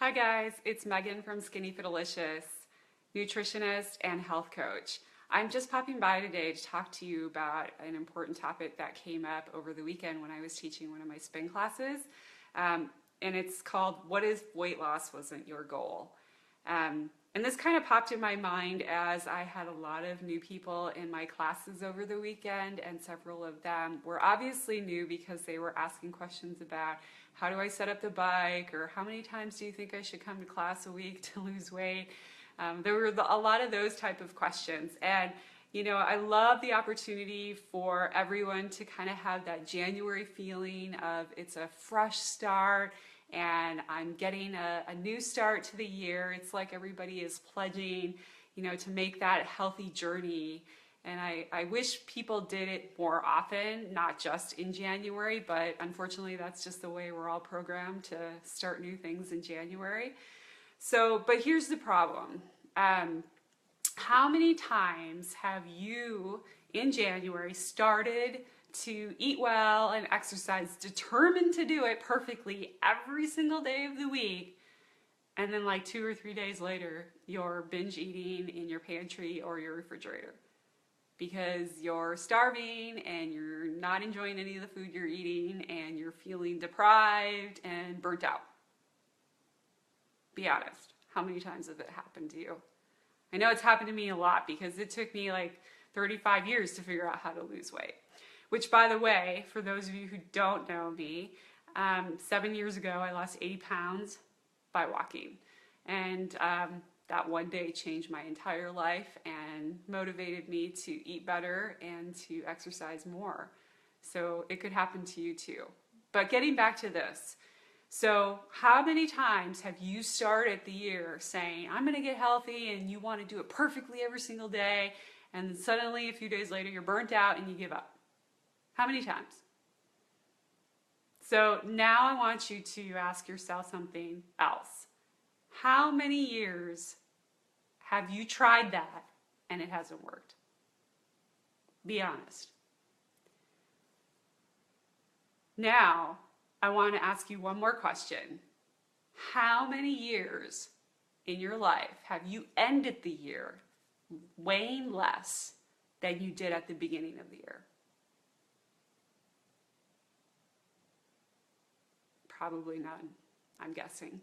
Hi guys, it's Megan from Skinny Fitalicious, nutritionist and health coach. I'm just popping by today to talk to you about an important topic that came up over the weekend when I was teaching one of my spin classes. And it's called What If Weight Loss Wasn't Your Goal? And this kind of popped in my mind as I had a lot of new people in my classes over the weekend, and several of them were obviously new because they were asking questions about how do I set up the bike, or how many times do you think I should come to class a week to lose weight? There were a lot of those type of questions. And I love the opportunity for everyone to kind of have that January feeling of it's a fresh start and I'm getting a new start to the year. It's like everybody is pledging, to make that healthy journey. And I wish people did it more often, not just in January, but unfortunately that's just the way we're all programmed to start new things in January. But here's the problem. How many times have you in January started to eat well and exercise, determined to do it perfectly every single day of the week, and then like 2 or 3 days later, you're binge eating in your pantry or your refrigerator because you're starving and you're not enjoying any of the food you're eating and you're feeling deprived and burnt out? Be honest. How many times has it happened to you? I know it's happened to me a lot because it took me like 35 years to figure out how to lose weight. Which, by the way, for those of you who don't know me, 7 years ago I lost 80 pounds by walking. And that one day changed my entire life and motivated me to eat better and to exercise more. So it could happen to you too. But getting back to this. So how many times have you started the year saying, I'm going to get healthy, and you want to do it perfectly every single day, and then suddenly a few days later you're burnt out and you give up? How many times? So now I want you to ask yourself something else. How many years have you tried that and it hasn't worked? Be honest. Now, I want to ask you one more question. How many years in your life have you ended the year weighing less than you did at the beginning of the year? Probably none, I'm guessing.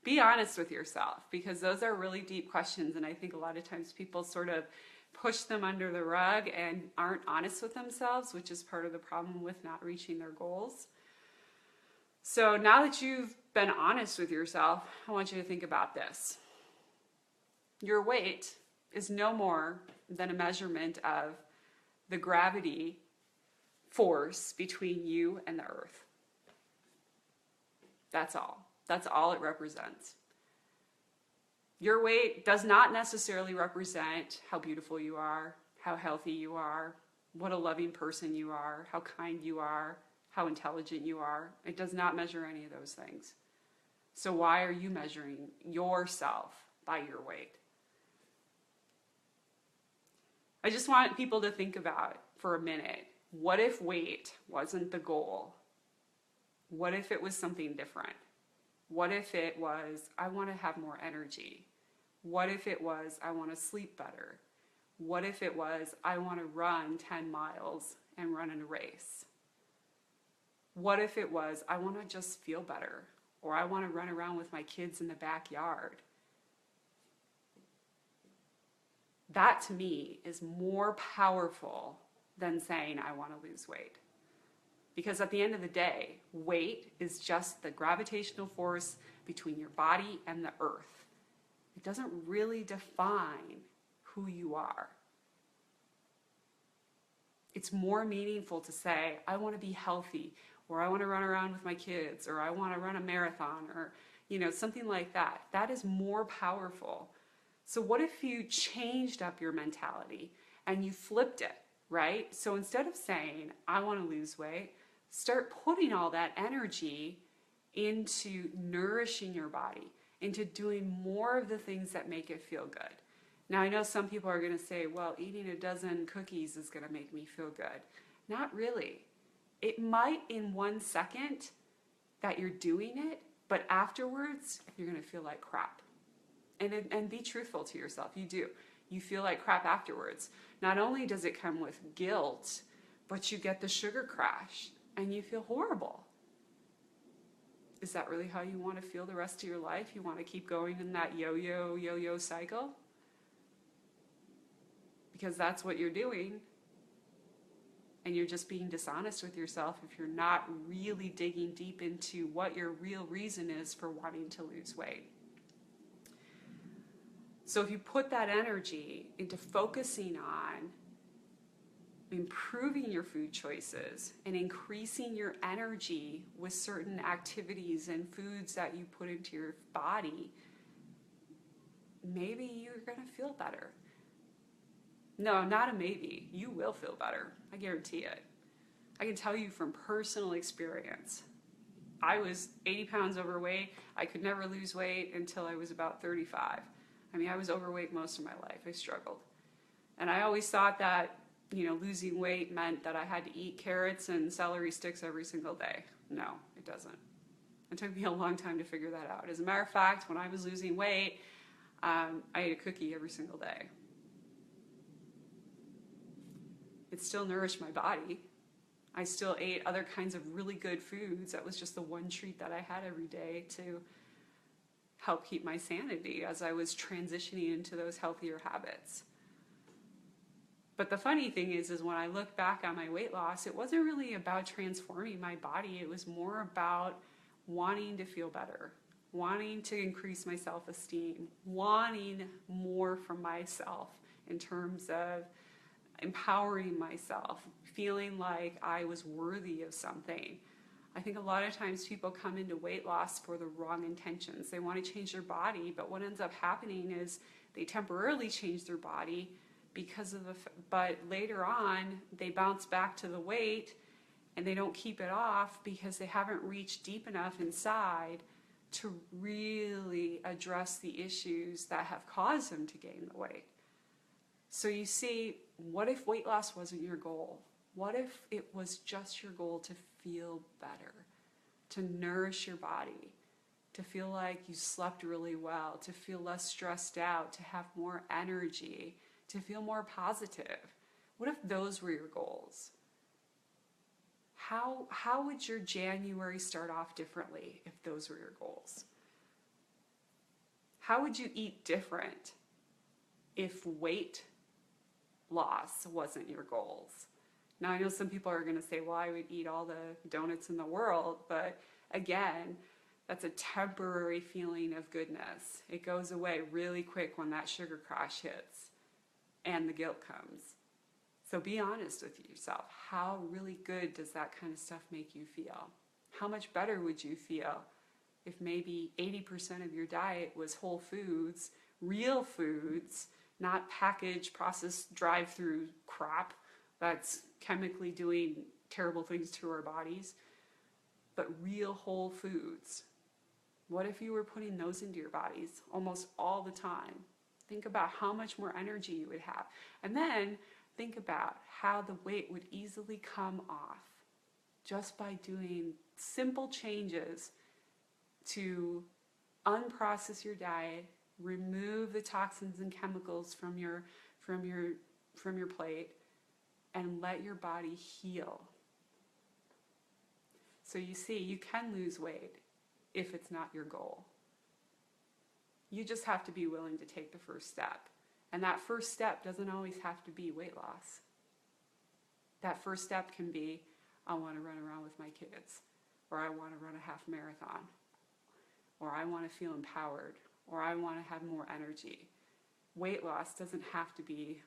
Be honest with yourself, because those are really deep questions, and I think a lot of times people sort of push them under the rug and aren't honest with themselves, which is part of the problem with not reaching their goals. So now that you've been honest with yourself, I want you to think about this. Your weight is no more than a measurement of the gravity force between you and the earth. That's all. That's all it represents. Your weight does not necessarily represent how beautiful you are, how healthy you are, what a loving person you are, how kind you are, how intelligent you are. It does not measure any of those things. So why are you measuring yourself by your weight? I just want people to think about for a minute, what if weight wasn't the goal? What if it was something different? What if it was, I want to have more energy? What if it was, I want to sleep better? What if it was, I want to run 10 miles and run in a race? What if it was, I want to just feel better, or I want to run around with my kids in the backyard? That to me is more powerful than saying I want to lose weight. Because at the end of the day, weight is just the gravitational force between your body and the earth. It doesn't really define who you are. It's more meaningful to say, I want to be healthy, or I want to run around with my kids, or I want to run a marathon, or something like that. That is more powerful. So what if you changed up your mentality and you flipped it, right? So instead of saying, I want to lose weight, start putting all that energy into nourishing your body, into doing more of the things that make it feel good. Now, I know some people are going to say, well, eating a dozen cookies is going to make me feel good. Not really. It might in 1 second that you're doing it, But afterwards, you're going to feel like crap. And be truthful to yourself. You do. You feel like crap afterwards. Not only does it come with guilt, but you get the sugar crash and you feel horrible. Is that really how you want to feel the rest of your life? You want to keep going in that yo-yo cycle? Because that's what you're doing. And you're just being dishonest with yourself if you're not really digging deep into what your real reason is for wanting to lose weight. So if you put that energy into focusing on improving your food choices and increasing your energy with certain activities and foods that you put into your body, maybe you're going to feel better. No, not a maybe. You will feel better. I guarantee it. I can tell you from personal experience. I was 80 pounds overweight. I could never lose weight until I was about 35. I mean, I was overweight most of my life. I struggled. And I always thought that, losing weight meant that I had to eat carrots and celery sticks every single day. No, it doesn't. It took me a long time to figure that out. As a matter of fact, when I was losing weight, I ate a cookie every single day. It still nourished my body. I still ate other kinds of really good foods. That was just the one treat that I had every day to help keep my sanity as I was transitioning into those healthier habits. But the funny thing is when I look back on my weight loss, it wasn't really about transforming my body. It was more about wanting to feel better, wanting to increase my self-esteem, wanting more from myself in terms of empowering myself, feeling like I was worthy of something. I think a lot of times people come into weight loss for the wrong intentions. They want to change their body, but what ends up happening is they temporarily change their body but later on they bounce back to the weight and they don't keep it off because they haven't reached deep enough inside to really address the issues that have caused them to gain the weight. So you see, what if weight loss wasn't your goal? What if it was just your goal to feel better, to nourish your body, to feel like you slept really well, to feel less stressed out, to have more energy, to feel more positive? What if those were your goals? How would your January start off differently if those were your goals? How would you eat different if weight loss wasn't your goals? Now, I know some people are going to say, well, I would eat all the donuts in the world, but again, that's a temporary feeling of goodness. It goes away really quick when that sugar crash hits and the guilt comes. So be honest with yourself. How really good does that kind of stuff make you feel? How much better would you feel if maybe 80% of your diet was whole foods, real foods, not packaged, processed, drive-through crap that's chemically doing terrible things to our bodies, but real whole foods? What if you were putting those into your bodies almost all the time? Think about how much more energy you would have. And then think about how the weight would easily come off just by doing simple changes to unprocess your diet, remove the toxins and chemicals from your plate, and let your body heal. So you see, you can lose weight if it's not your goal. You just have to be willing to take the first step. And that first step doesn't always have to be weight loss. That first step can be, I want to run around with my kids, or I want to run a half marathon, or I want to feel empowered, or I want to have more energy. Weight loss doesn't have to be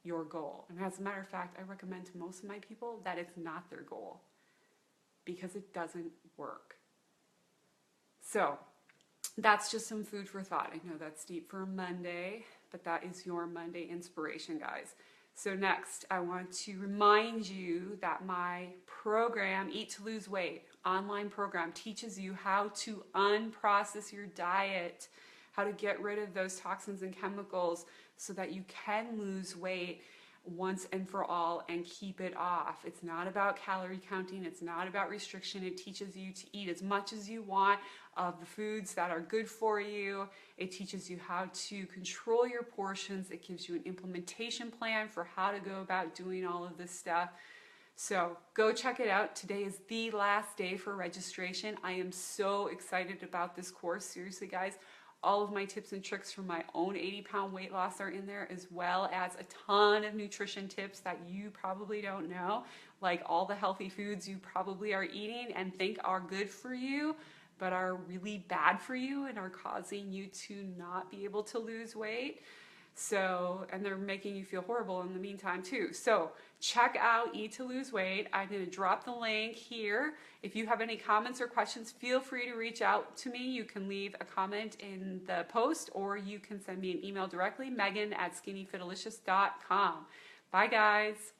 your goal. And as a matter of fact, I recommend to most of my people that it's not their goal because it doesn't work. So that's just some food for thought. I know that's deep for a Monday, but that is your Monday inspiration, guys. So next, I want to remind you that my program, Eat to Lose Weight, online program, teaches you how to unprocess your diet, how to get rid of those toxins and chemicals so that you can lose weight once and for all and keep it off. It's not about calorie counting. It's not about restriction. It teaches you to eat as much as you want of the foods that are good for you. It teaches you how to control your portions. It gives you an implementation plan for how to go about doing all of this stuff. So go check it out. Today is the last day for registration. I am so excited about this course. Seriously, guys, all of my tips and tricks from my own 80-pound weight loss are in there, as well as a ton of nutrition tips that you probably don't know, like all the healthy foods you probably are eating and think are good for you, but are really bad for you and are causing you to not be able to lose weight. So, and they're making you feel horrible in the meantime too. So check out Eat to Lose Weight. I'm going to drop the link here. If you have any comments or questions, feel free to reach out to me. You can leave a comment in the post, or you can send me an email directly, Megan@skinnyfitalicious.com. Bye guys.